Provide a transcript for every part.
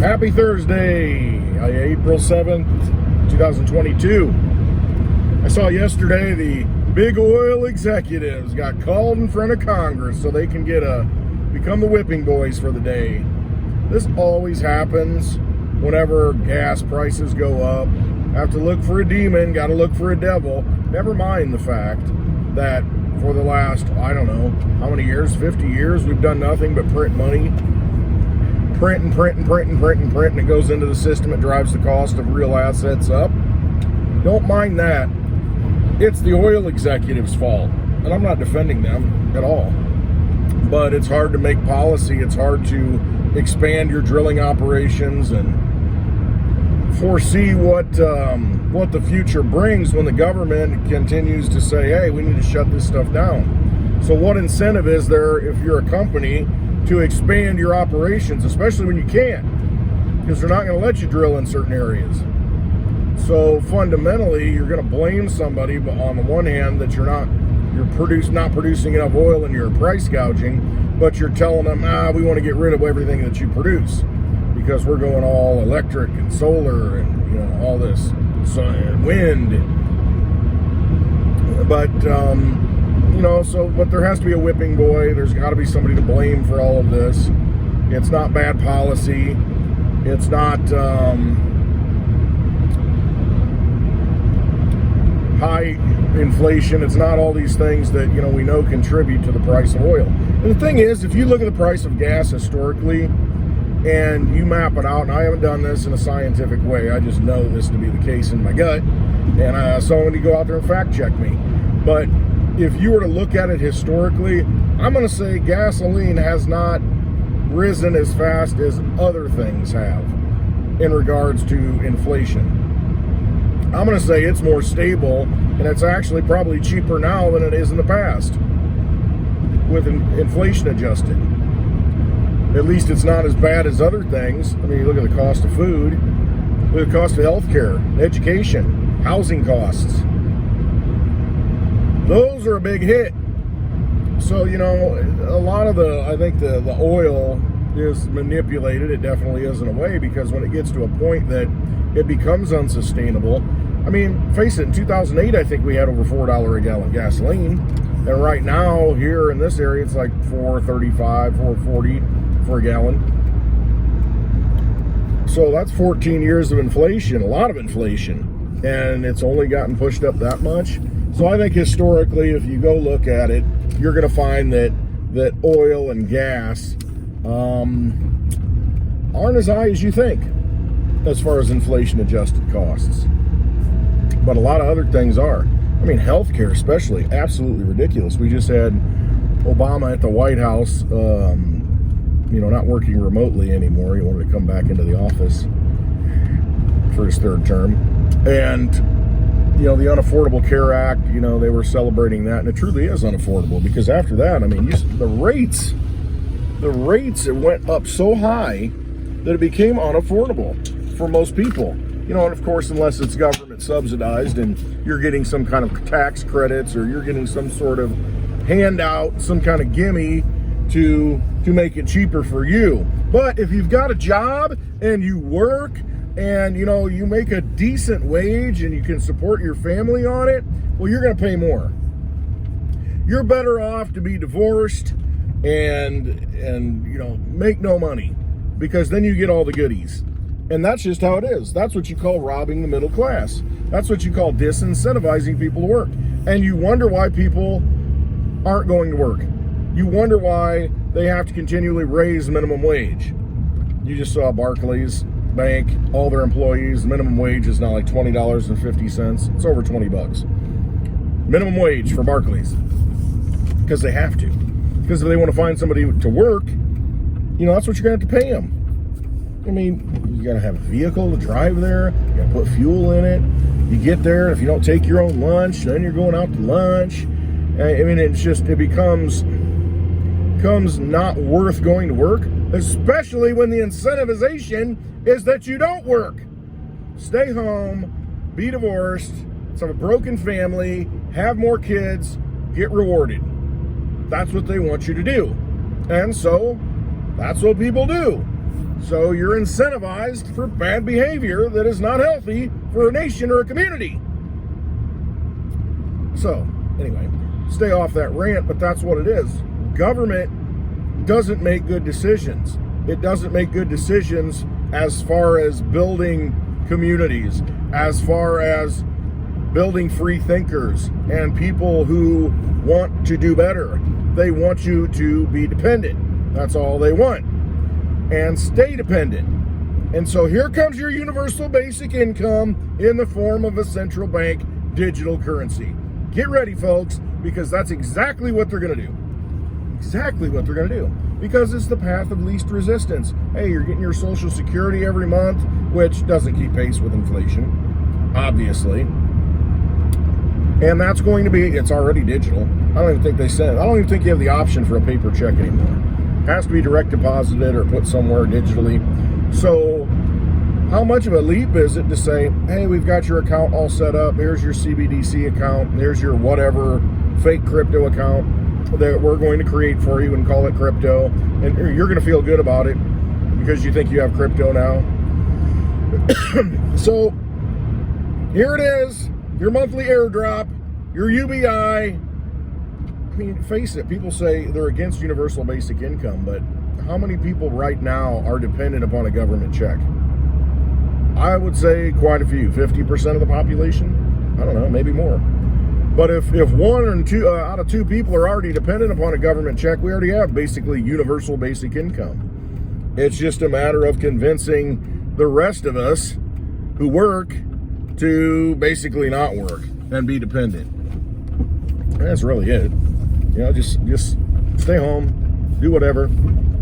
Happy Thursday, April 7th, 2022. I saw yesterday the big oil executives got called in front of Congress so they can become the whipping boys for the day. This always happens whenever gas prices go up. Have to look for a demon, got to look for a devil. Never mind the fact that for the last, I don't know, how many years, 50 years, we've done nothing but print money. Print, and it goes into the system. It drives the cost of real assets up. Don't mind that. It's the oil executives' fault. And I'm not defending them at all. But it's hard to make policy. It's hard to expand your drilling operations and foresee what the future brings when the government continues to say, hey, we need to shut this stuff down. So what incentive is there if you're a company to expand your operations, especially when you can't, because they're not going to let you drill in certain areas. So fundamentally, you're going to blame somebody, but on the one hand, that you're not producing enough oil and you're price gouging, but you're telling them, we want to get rid of everything that you produce because we're going all electric and solar and all this sun and wind. But but there has to be a whipping boy. There's got to be somebody to blame for all of this. It's not bad policy. It's not high inflation. It's not all these things that we know contribute to the price of oil. And the thing is, if you look at the price of gas historically and you map it out, and I haven't done this in a scientific way, I just know this to be the case in my gut, and somebody go out there and fact check me. But if you were to look at it historically, I'm going to say gasoline has not risen as fast as other things have in regards to inflation. I'm going to say it's more stable, and it's actually probably cheaper now than it is in the past with inflation adjusted. At least it's not as bad as other things. I mean, you look at the cost of food, look at the cost of healthcare, education, housing costs. Those are a big hit. So, a lot of I think the oil is manipulated. It definitely is in a way, because when it gets to a point that it becomes unsustainable, I mean, face it, in 2008, I think we had over $4 a gallon gasoline. And right now, here in this area, it's like $4.35, $4.40 for a gallon. So that's 14 years of inflation, a lot of inflation. And it's only gotten pushed up that much. So I think historically, if you go look at it, you're going to find that oil and gas aren't as high as you think as far as inflation-adjusted costs. But a lot of other things are. I mean, healthcare especially, absolutely ridiculous. We just had Obama at the White House, not working remotely anymore. He wanted to come back into the office for his third term. And the Unaffordable Care Act, they were celebrating that, and it truly is unaffordable, because after that, I mean, the rates it went up so high that it became unaffordable for most people. And of course, unless it's government subsidized and you're getting some kind of tax credits, or you're getting some sort of handout, some kind of gimme to make it cheaper for you. But if you've got a job and you work, and you make a decent wage and you can support your family on it, well, you're going to pay more. You're better off to be divorced and make no money, because then you get all the goodies. And that's just how it is. That's what you call robbing the middle class. That's what you call disincentivizing people to work. And you wonder why people aren't going to work. You wonder why they have to continually raise minimum wage. You just saw Barclays Bank, all their employees, minimum wage is now like $20.50. It's over $20. Minimum wage for Barclays. Because they have to. Because if they want to find somebody to work, that's what you're going to have to pay them. I mean, you got to have a vehicle to drive there. You got to put fuel in it. You get there, if you don't take your own lunch, then you're going out to lunch. I mean, it becomes not worth going to work, especially when the incentivization is that you don't work. Stay home, be divorced, have a broken family, have more kids, get rewarded. That's what they want you to do. And so, that's what people do. So you're incentivized for bad behavior that is not healthy for a nation or a community. So, anyway, stay off that rant, but that's what it is. Government doesn't make good decisions. It doesn't make good decisions as far as building communities, as far as building free thinkers and people who want to do better. They want you to be dependent. That's all they want. And stay dependent. And so here comes your universal basic income in the form of a central bank digital currency. Get ready, folks, because that's exactly what they're going to do. Exactly what they're going to do. Because it's the path of least resistance. Hey, you're getting your Social Security every month, which doesn't keep pace with inflation, obviously. And that's going to be, it's already digital. I don't even think they send it. I don't even think you have the option for a paper check anymore. It has to be direct deposited or put somewhere digitally. So how much of a leap is it to say, hey, we've got your account all set up. Here's your CBDC account. Here's your whatever fake crypto account that we're going to create for you and call it crypto. And you're going to feel good about it because you think you have crypto now. So here it is, your monthly airdrop, your UBI. I mean, face it, people say they're against universal basic income, but how many people right now are dependent upon a government check? I would say quite a few, 50% of the population. I don't know, maybe more. But if one or two out of two people are already dependent upon a government check, we already have basically universal basic income. It's just a matter of convincing the rest of us who work to basically not work and be dependent. That's really it. You know, just stay home, do whatever,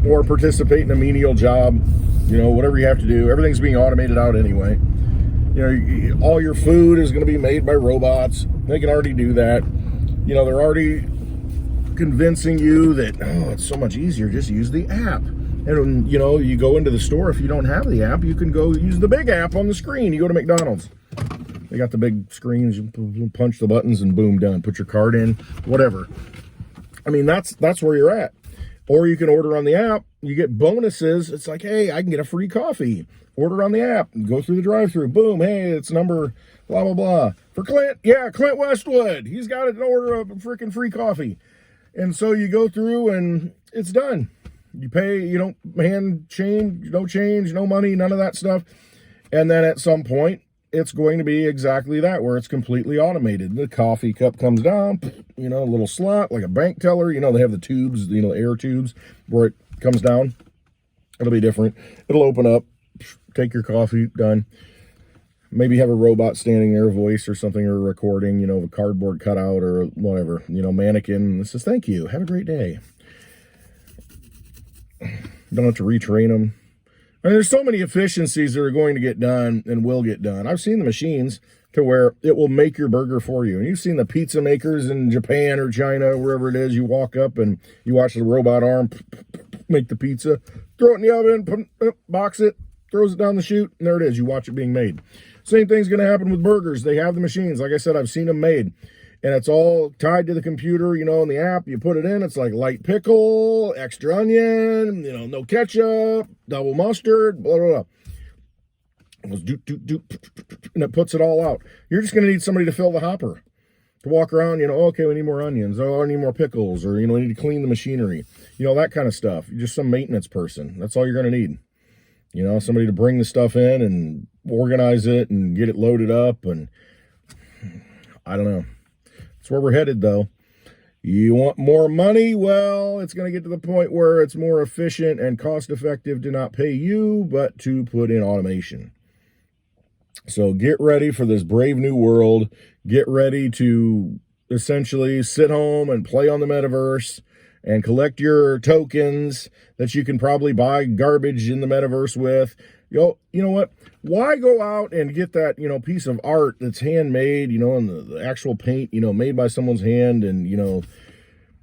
or participate in a menial job. You know, whatever you have to do. Everything's being automated out anyway. You know, all your food is going to be made by robots. They can already do that. You know, they're already convincing you that, oh, it's so much easier. Just use the app. And, you know, you go into the store. If you don't have the app, you can go use the big app on the screen. You go to McDonald's. They got the big screens. You punch the buttons and boom, done. Put your card in, whatever. I mean, that's where you're at. Or you can order on the app. You get bonuses. It's like, hey, I can get a free coffee. Order on the app. Go through the drive-thru. Boom. Hey, it's number blah, blah, blah. For Clint. Yeah, Clint Westwood. He's got an order of a freaking free coffee. And so you go through and it's done. You pay, you don't hand change, no money, none of that stuff. And then at some point, it's going to be exactly that, where it's completely automated. The coffee cup comes down, you know, a little slot, like a bank teller. You know, they have the tubes, you know, air tubes where it comes down. It'll be different. It'll open up, take your coffee, done. Maybe have a robot standing there, a voice or something, or a recording, you know, a cardboard cutout or whatever, you know, mannequin. It says, thank you, have a great day. Don't have to retrain them. And there's so many efficiencies that are going to get done and will get done. I've seen the machines to where it will make your burger for you. And you've seen the pizza makers in Japan or China, wherever it is. You walk up and you watch the robot arm make the pizza, throw it in the oven, box it, throws it down the chute, and there it is. You watch it being made. Same thing's going to happen with burgers. They have the machines. Like I said, I've seen them made. And it's all tied to the computer, you know, in the app. You put it in, it's like light pickle, extra onion, you know, no ketchup, double mustard, blah, blah, blah. It goes doop, doop, doop, and it puts it all out. You're just going to need somebody to fill the hopper, to walk around, you know, okay, we need more onions, oh, I need more pickles, or, you know, we need to clean the machinery, you know, that kind of stuff. You're just some maintenance person. That's all you're going to need. You know, somebody to bring the stuff in and organize it and get it loaded up, and I don't know. That's where we're headed, though. You want more money? Well, it's going to get to the point where it's more efficient and cost-effective to not pay you, but to put in automation. So get ready for this brave new world. Get ready to essentially sit home and play on the metaverse and collect your tokens that you can probably buy garbage in the metaverse with. You know what? Why go out and get that, you know, piece of art that's handmade, you know, and the actual paint, you know, made by someone's hand, and, you know,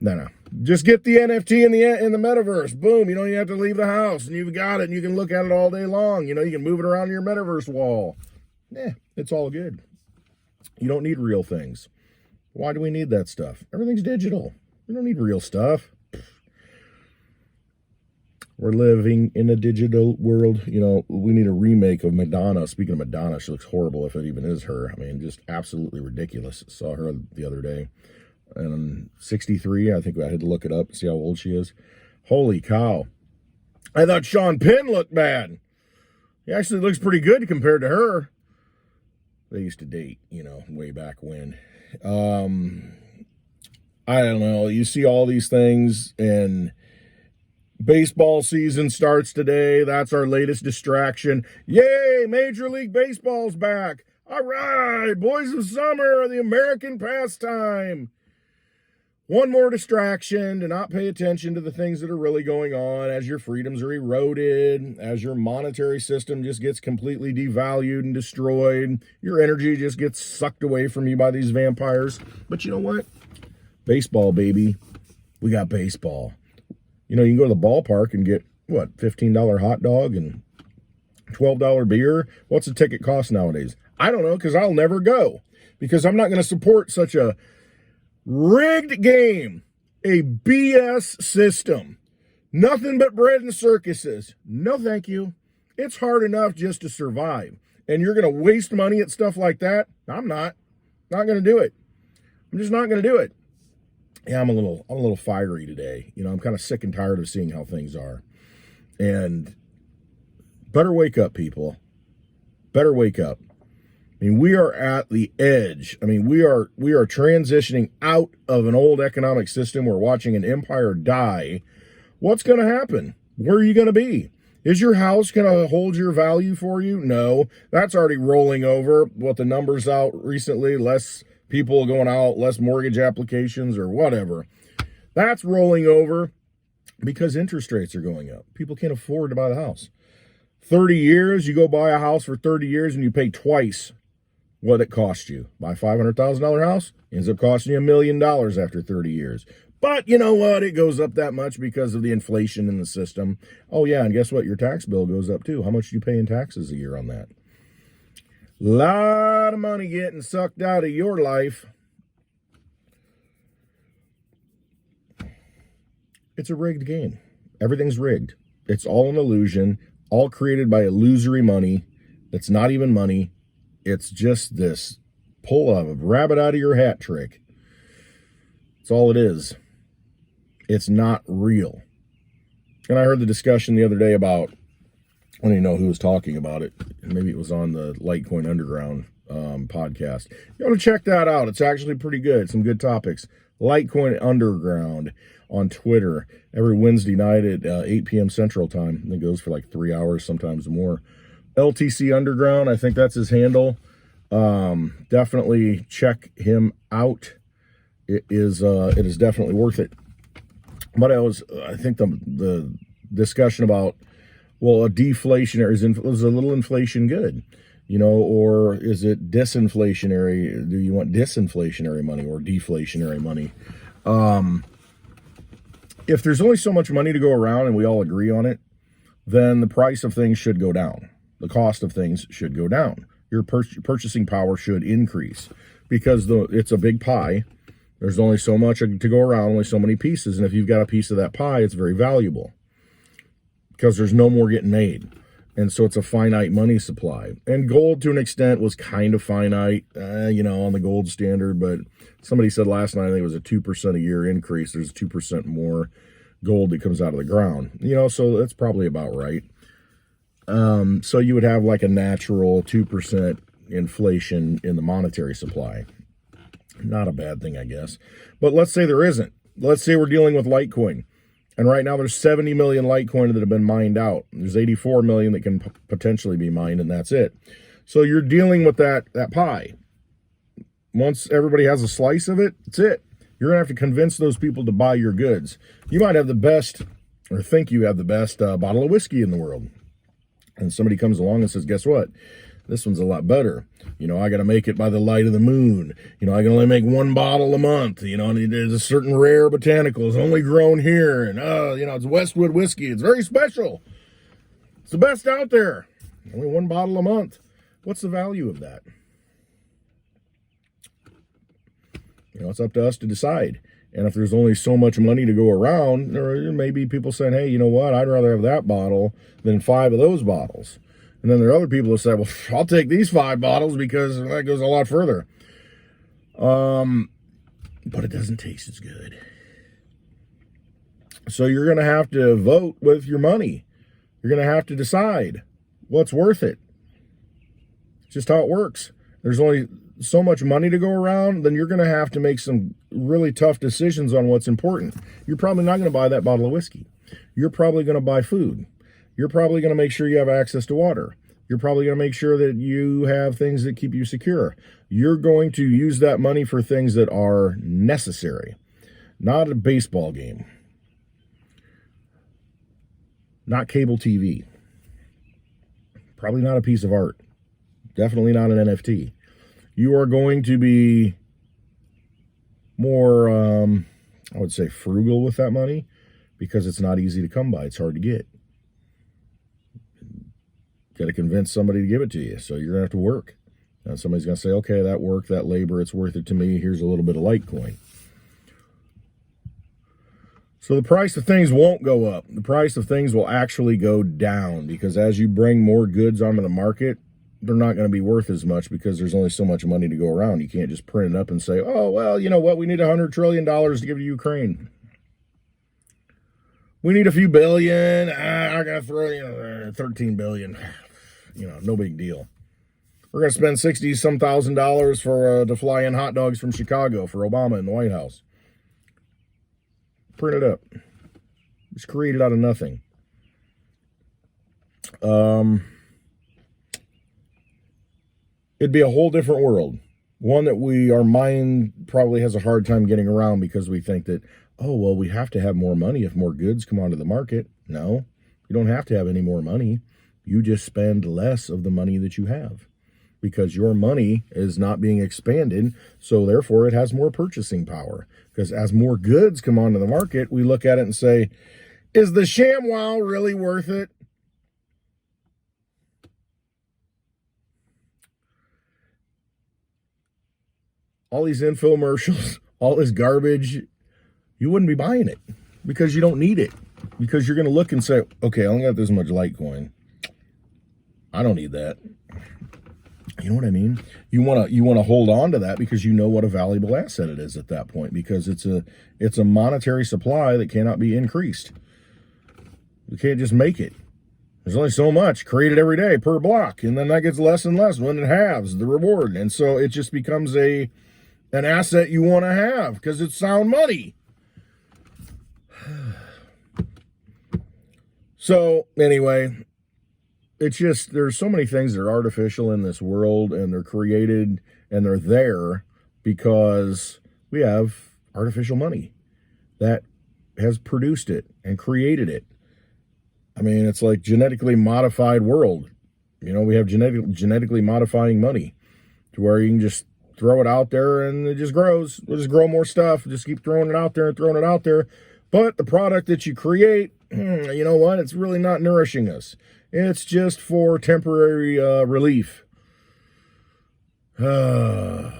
no. Just get the NFT in the metaverse. Boom, you know, you have to leave the house and you've got it and you can look at it all day long. You know, you can move it around your metaverse wall. It's all good. You don't need real things. Why do we need that stuff? Everything's digital. We don't need real stuff. We're living in a digital world. You know, we need a remake of Madonna. Speaking of Madonna, she looks horrible if it even is her. I mean, just absolutely ridiculous. Saw her the other day. And 63, I think I had to look it up, see how old she is. Holy cow. I thought Sean Penn looked bad. He actually looks pretty good compared to her. They used to date, you know, way back when. I don't know. You see all these things, and baseball season starts today. That's our latest distraction. Yay, Major League Baseball's back. All right, boys of summer, the American pastime. One more distraction to not pay attention to the things that are really going on as your freedoms are eroded, as your monetary system just gets completely devalued and destroyed. Your energy just gets sucked away from you by these vampires. But you know what? Baseball, baby. We got baseball. You know, you can go to the ballpark and get, what, $15 hot dog and $12 beer? What's the ticket cost nowadays? I don't know, because I'll never go. Because I'm not going to support such a rigged game, a BS system. Nothing but bread and circuses. No, thank you. It's hard enough just to survive. And you're going to waste money at stuff like that? I'm not. Not going to do it. I'm just not going to do it. Yeah, I'm a little fiery today. You know, I'm kind of sick and tired of seeing how things are. And better wake up, people. Better wake up. I mean, we are at the edge. I mean, we are transitioning out of an old economic system. We're watching an empire die. What's going to happen? Where are you going to be? Is your house going to hold your value for you? No. That's already rolling over. What the numbers out recently, less people going out, less mortgage applications or whatever. That's rolling over because interest rates are going up. People can't afford to buy the house. 30 years, you go buy a house for 30 years and you pay twice what it cost you. Buy a $500,000 house, ends up costing you $1 million after 30 years. But you know what? It goes up that much because of the inflation in the system. Oh yeah, and guess what? Your tax bill goes up too. How much do you pay in taxes a year on that? Lot of money getting sucked out of your life. It's a rigged game. Everything's rigged. It's all an illusion, all created by illusory money. That's not even money. It's just this pull a rabbit out of your hat trick. That's all it is. It's not real. And I heard the discussion the other day about, I don't even know who was talking about it. Maybe it was on the Litecoin Underground podcast. You ought to check that out. It's actually pretty good. Some good topics. Litecoin Underground on Twitter every Wednesday night at 8 p.m. Central Time. It goes for like 3 hours, sometimes more. LTC Underground, I think that's his handle. Definitely check him out. It is definitely worth it. But I think the discussion about, well, a deflationary is a little inflation good, you know, or is it disinflationary? Do you want disinflationary money or deflationary money? If there's only so much money to go around and we all agree on it, then the price of things should go down. The cost of things should go down. Your purchasing power should increase because it's a big pie. There's only so much to go around, only so many pieces. And if you've got a piece of that pie, it's very valuable because there's no more getting made. And so it's a finite money supply. And gold, to an extent, was kind of finite, you know, on the gold standard. But somebody said last night, I think it was a 2% a year increase. There's 2% more gold that comes out of the ground. You know, so that's probably about right. So you would have like a natural 2% inflation in the monetary supply. Not a bad thing, I guess. But let's say there isn't. Let's say we're dealing with Litecoin. And right now there's 70 million Litecoin that have been mined out. There's 84 million that can potentially be mined, and that's it. So you're dealing with that pie. Once everybody has a slice of it, that's it. You're going to have to convince those people to buy your goods. You might have the best, or think you have the best bottle of whiskey in the world. And somebody comes along and says, guess what? This one's a lot better. You know, I got to make it by the light of the moon. You know, I can only make one bottle a month. You know, and there's a certain rare botanicals only grown here. And, you know, it's Westwood whiskey. It's very special. It's the best out there. Only one bottle a month. What's the value of that? You know, it's up to us to decide. And if there's only so much money to go around, there may be people saying, hey, you know what, I'd rather have that bottle than 5 of those bottles. And then there are other people who say, well, I'll take these 5 bottles because that goes a lot further. But it doesn't taste as good. So you're going to have to vote with your money. You're going to have to decide what's worth it. It's just how it works. There's only so much money to go around, then you're going to have to make some really tough decisions on what's important. You're probably not going to buy that bottle of whiskey. You're probably going to buy food. You're probably going to make sure you have access to water. You're probably going to make sure that you have things that keep you secure. You're going to use that money for things that are necessary, not a baseball game, not cable TV, probably not a piece of art, definitely not an NFT. You are going to be more, I would say, frugal with that money because it's not easy to come by. It's hard to get. Got to convince somebody to give it to you, so you're going to have to work. And somebody's going to say, okay, that work, that labor, it's worth it to me. Here's a little bit of Litecoin. So the price of things won't go up. The price of things will actually go down because as you bring more goods onto the market, they're not going to be worth as much because there's only so much money to go around. You can't just print it up and say, oh, well, you know what? We need $100 trillion to give to Ukraine. We need a few billion. I got to throw 13 billion. No big deal. We're going to spend $60-some thousand for to fly in hot dogs from Chicago for Obama in the White House. Print it up. It's created out of nothing. It'd be a whole different world. One that our mind probably has a hard time getting around because we think that, oh, well, we have to have more money if more goods come onto the market. No, you don't have to have any more money. You just spend less of the money that you have because your money is not being expanded. So therefore it has more purchasing power because as more goods come onto the market, we look at it and say, is the ShamWow really worth it? All these infomercials, all this garbage, you wouldn't be buying it because you don't need it. Because you're going to look and say, okay, I only got this much Litecoin. I don't need that. You know what I mean? You want to hold on to that because you know what a valuable asset it is at that point because it's a monetary supply that cannot be increased. You can't just make it. There's only so much created every day per block, and then that gets less and less when it halves the reward. And so it just becomes an asset you want to have because it's sound money. So anyway, it's just, there's so many things that are artificial in this world and they're created and they're there because we have artificial money that has produced it and created it. I mean, it's like genetically modified world. We have genetically modifying money to where you can just throw it out there and it just grows. We'll just grow more stuff. Just keep throwing it out there and throwing it out there. But the product that you create, you know what? It's really not nourishing us. It's just for temporary relief. And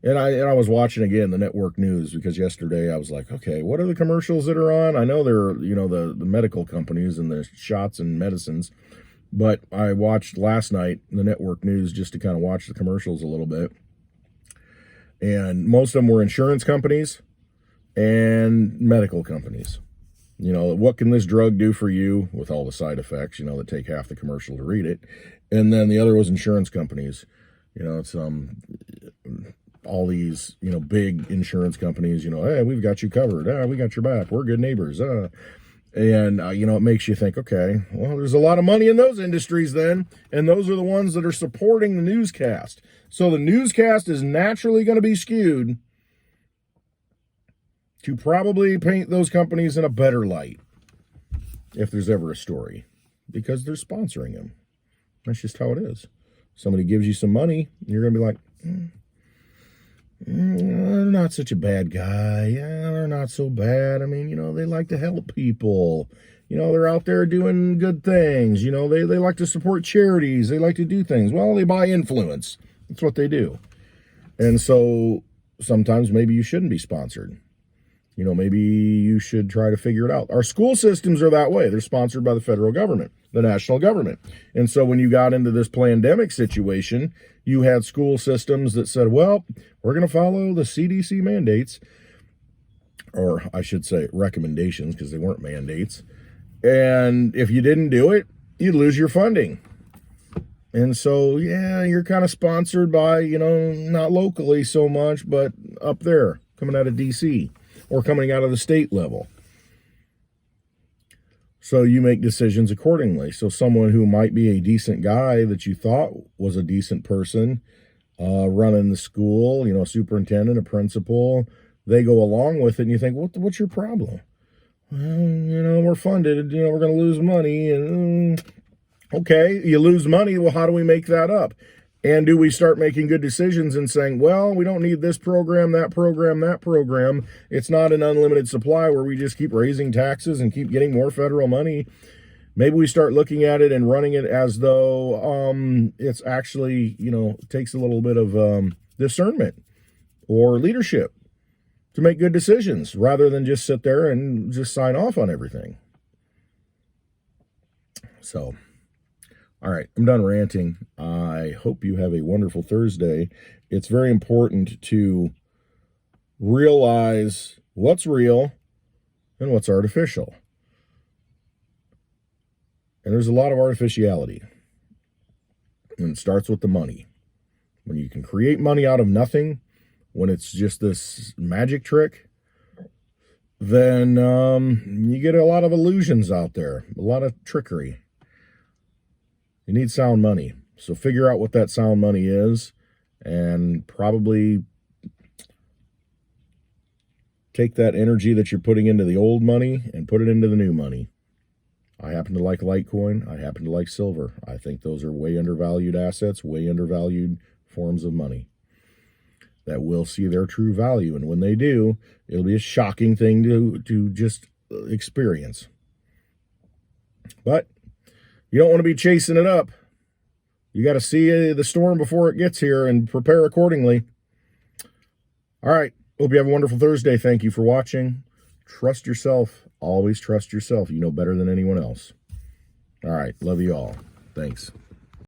I was watching again the network news because yesterday I was like, okay, what are the commercials that are on? I know they're, the medical companies and the shots and medicines, but I watched last night the network news just to kind of watch the commercials a little bit. And most of them were insurance companies and medical companies. What can this drug do for you with all the side effects, that take half the commercial to read it. And then the other was insurance companies. It's all these, big insurance companies, hey, we've got you covered. We got your back. We're good neighbors. And it makes you think, okay, well, there's a lot of money in those industries then. And those are the ones that are supporting the newscast. So the newscast is naturally going to be skewed to probably paint those companies in a better light if there's ever a story because they're sponsoring them. That's just how it is. Somebody gives you some money, you're going to be like, they're not such a bad guy. Yeah, they're not so bad. I mean, they like to help people. They're out there doing good things. They like to support charities. They like to do things. Well, they buy influence. That's what they do. And so sometimes maybe you shouldn't be sponsored. maybe you should try to figure it out. Our school systems are that way. They're sponsored by the federal government, the national government. And so when you got into this pandemic situation, you had school systems that said, well, we're going to follow the CDC mandates, or I should say recommendations, because they weren't mandates. And if you didn't do it, you'd lose your funding. And so, yeah, you're kind of sponsored by, not locally so much, but up there, coming out of DC or coming out of the state level. So you make decisions accordingly. So someone who might be a decent guy that you thought was a decent person running the school, a superintendent, a principal, they go along with it, and you think, what's your problem? Well, we're funded, we're going to lose money. And okay, you lose money. Well, how do we make that up? And do we start making good decisions and saying, well, we don't need this program, that program, that program. It's not an unlimited supply where we just keep raising taxes and keep getting more federal money. Maybe we start looking at it and running it as though it's actually, takes a little bit of discernment or leadership to make good decisions rather than just sit there and just sign off on everything. So, all right, I'm done ranting. I hope you have a wonderful Thursday. It's very important to realize what's real and what's artificial. And there's a lot of artificiality. And it starts with the money. When you can create money out of nothing, when it's just this magic trick, then you get a lot of illusions out there, a lot of trickery. You need sound money. So figure out what that sound money is and probably take that energy that you're putting into the old money and put it into the new money. I happen to like Litecoin. I happen to like silver. I think those are way undervalued assets, way undervalued forms of money that will see their true value. And when they do, it'll be a shocking thing to just experience. But you don't want to be chasing it up. You got to see the storm before it gets here and prepare accordingly. All right. Hope you have a wonderful Thursday. Thank you for watching. Trust yourself. Always trust yourself. You know better than anyone else. All right. Love you all. Thanks.